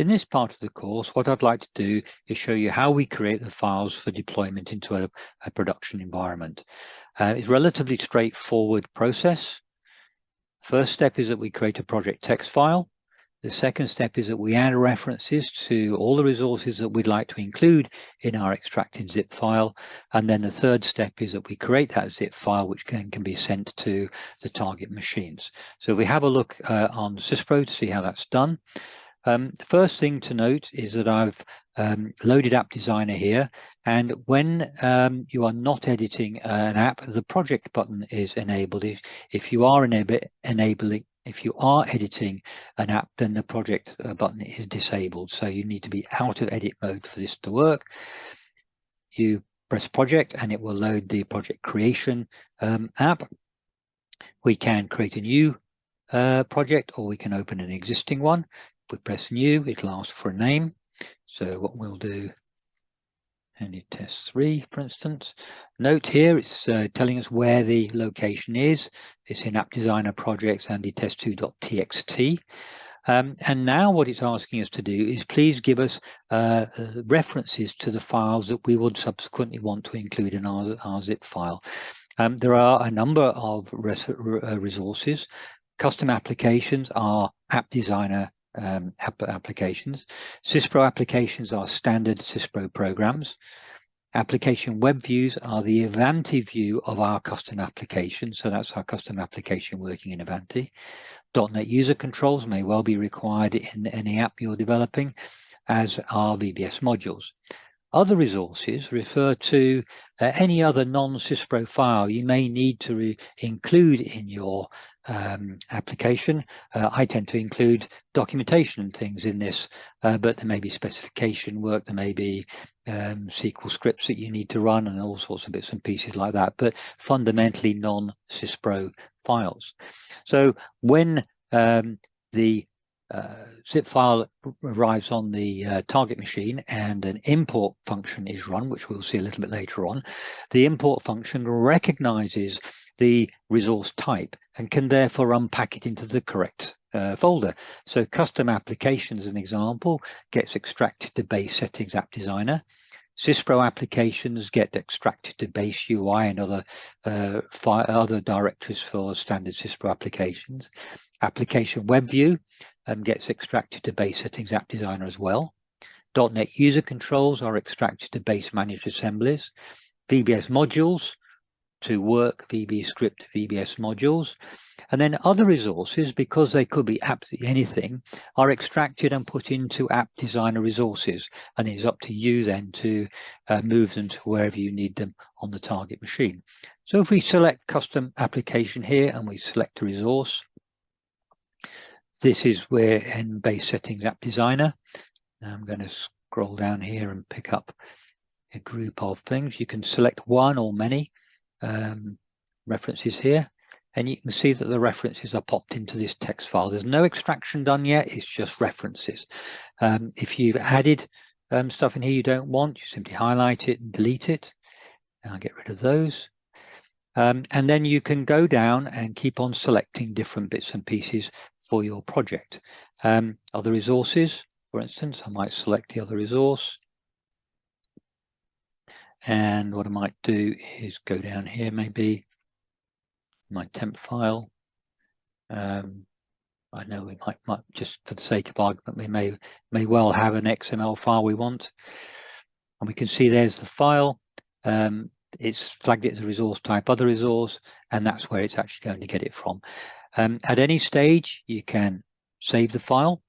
In this part of the course, what I'd like to do is show you how we create the files for deployment into a production environment. It's a relatively straightforward process. First step is that we create a project text file. The second step is that we add references to all the resources that we'd like to include in our extracted zip file. And then the third step is that we create that zip file, which can be sent to the target machines. So we have a look on Syspro to see how that's done. The first thing to note is that I've loaded App Designer here, and when you are not editing an app, the project button is enabled. If you are if you are editing an app, then the project button is disabled. So you need to be out of edit mode for this to work. You press project and it will load the project creation app. We can create a new project, or we can open an existing one. If we press new, it'll ask for a name. So what we'll do, and test 3, for instance. Note here, it's telling us where the location is. It's in App Designer Projects and test2.txt. And now what it's asking us to do is please give us references to the files that we would subsequently want to include in our zip file. There are a number of resources. Custom applications are App Designer applications. Syspro applications are standard Syspro programs. Application web views are the Avanti view of our custom application. So that's our custom application working in Avanti. .NET user controls may well be required in any app you're developing, as are VBS modules. Other resources refer to any other non-Syspro file you may need to include in your application. I tend to include documentation and things in this, but there may be specification work, there may be SQL scripts that you need to run, and all sorts of bits and pieces like that, but fundamentally non-Syspro files. So when the zip file arrives on the target machine and an import function is run, which we'll see a little bit later on, the import function recognizes the resource type and can therefore unpack it into the correct folder. So custom applications, as an example, gets extracted to base settings App Designer. Syspro applications get extracted to base UI and other directories for standard Syspro applications. Application web view gets extracted to base settings App Designer as well. .NET user controls are extracted to base managed assemblies. VBS modules to work VB script VBS modules. And then other resources, because they could be absolutely anything, are extracted and put into App Designer resources. And it's up to you then to move them to wherever you need them on the target machine. So if we select custom application here and we select a resource, this is where in base settings App Designer. Now I'm going to scroll down here and pick up a group of things. You can select one or many references here, and you can see that the references are popped into this text file. There's no extraction done yet, it's just references. If you've added stuff in here you don't want, you simply highlight it and delete it. I'll get rid of those. And then you can go down and keep on selecting different bits and pieces for your project. Other resources, for instance, I might select the other resource. And what I might do is go down here, maybe my temp file. I know we might just for the sake of argument, we may well have an XML file we want. And we can see there's the file. It's flagged it as a resource type, other resource, and that's where it's actually going to get it from. At any stage, you can save the file.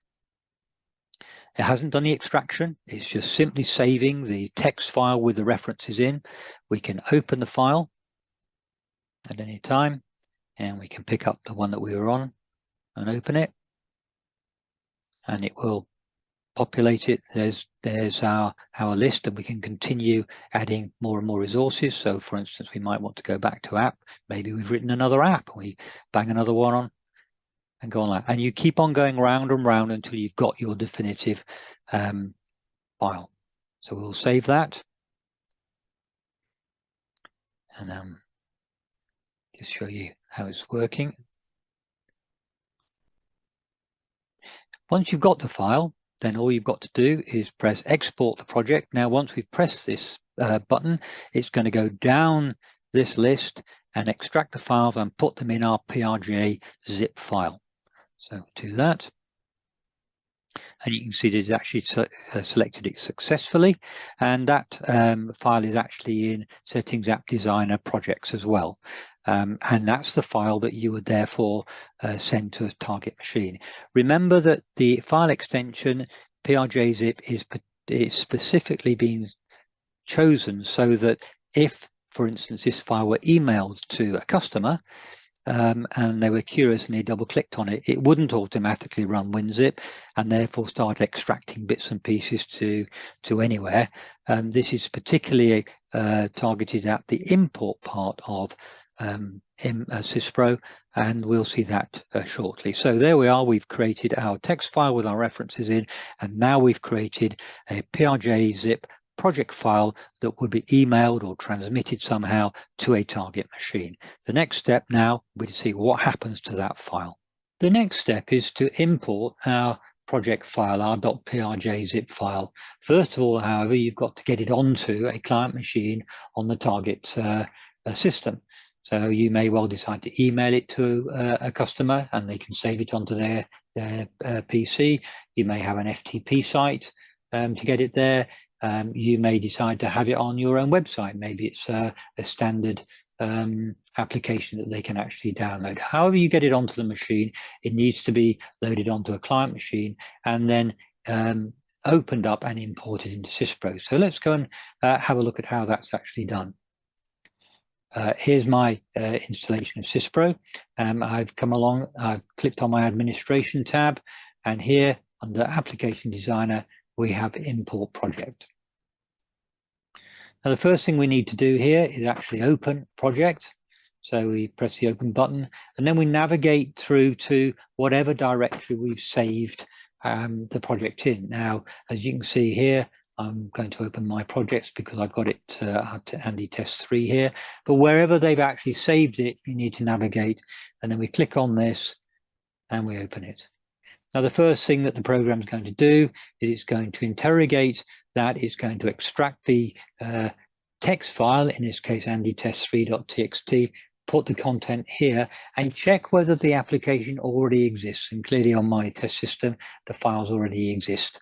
It hasn't done the extraction. It's just simply saving the text file with the references in. We can open the file at any time, and we can pick up the one that we were on and open it, and it will populate it. There's our list, and we can continue adding more and more resources. So for instance, we might want to go back to app. Maybe we've written another app, we bang another one on and go on like, and you keep on going round and round until you've got your definitive file. So we'll save that, and just show you how it's working. Once you've got the file, then all you've got to do is press export the project. Now, once we've pressed this button, it's going to go down this list and extract the files and put them in our PRJ zip file. So do that. And you can see that it's actually selected it successfully, and that file is actually in Settings App Designer Projects as well. And that's the file that you would therefore send to a target machine. Remember that the file extension PRJ-zip is specifically being chosen so that if, for instance, this file were emailed to a customer, and they were curious and they double-clicked on it, it wouldn't automatically run WinZip and therefore start extracting bits and pieces to anywhere. This is particularly targeted at the import part of Syspro, and we'll see that shortly. So there we are. We've created our text file with our references in, and now we've created a PRJ-zip project file that would be emailed or transmitted somehow to a target machine. The next step now will be to see what happens to that file. The next step is to import our project file, our .prj-zip file. First of all, however, you've got to get it onto a client machine on the target system. So you may well decide to email it to a customer and they can save it onto their PC. You may have an FTP site to get it there. You may decide to have it on your own website. Maybe it's a standard application that they can actually download. However you get it onto the machine, it needs to be loaded onto a client machine and then opened up and imported into Syspro. So let's go and have a look at how that's actually done. Here's my installation of Syspro. I've come along, I've clicked on my administration tab, and here under Application Designer, we have Import Project. Now, the first thing we need to do here is actually open project. So we press the open button, and then we navigate through to whatever directory we've saved the project in. Now, as you can see here, I'm going to open my projects because I've got it to Andy Test 3 here. But wherever they've actually saved it, you need to navigate, and then we click on this and we open it. Now, the first thing that the program is going to do is it's going to interrogate that. It's going to extract the text file, in this case, andytest3.txt, put the content here and check whether the application already exists. And clearly on my test system, the files already exist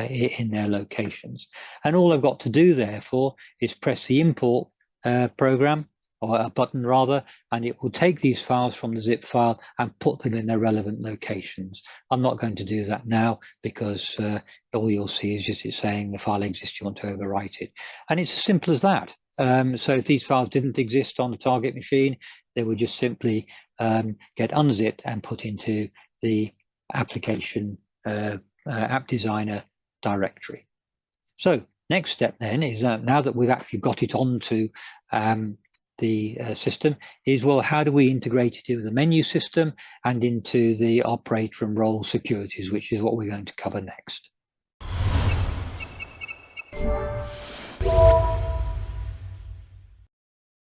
in their locations. And all I've got to do, therefore, is press the import program, or a button rather, and it will take these files from the zip file and put them in their relevant locations. I'm not going to do that now because all you'll see is just it saying the file exists, you want to overwrite it. And it's as simple as that. So if these files didn't exist on the target machine, they would just simply get unzipped and put into the application app designer directory. So next step then is now that we've actually got it onto the system is, well, how do we integrate it into the menu system and into the operator and role securities, which is what we're going to cover next.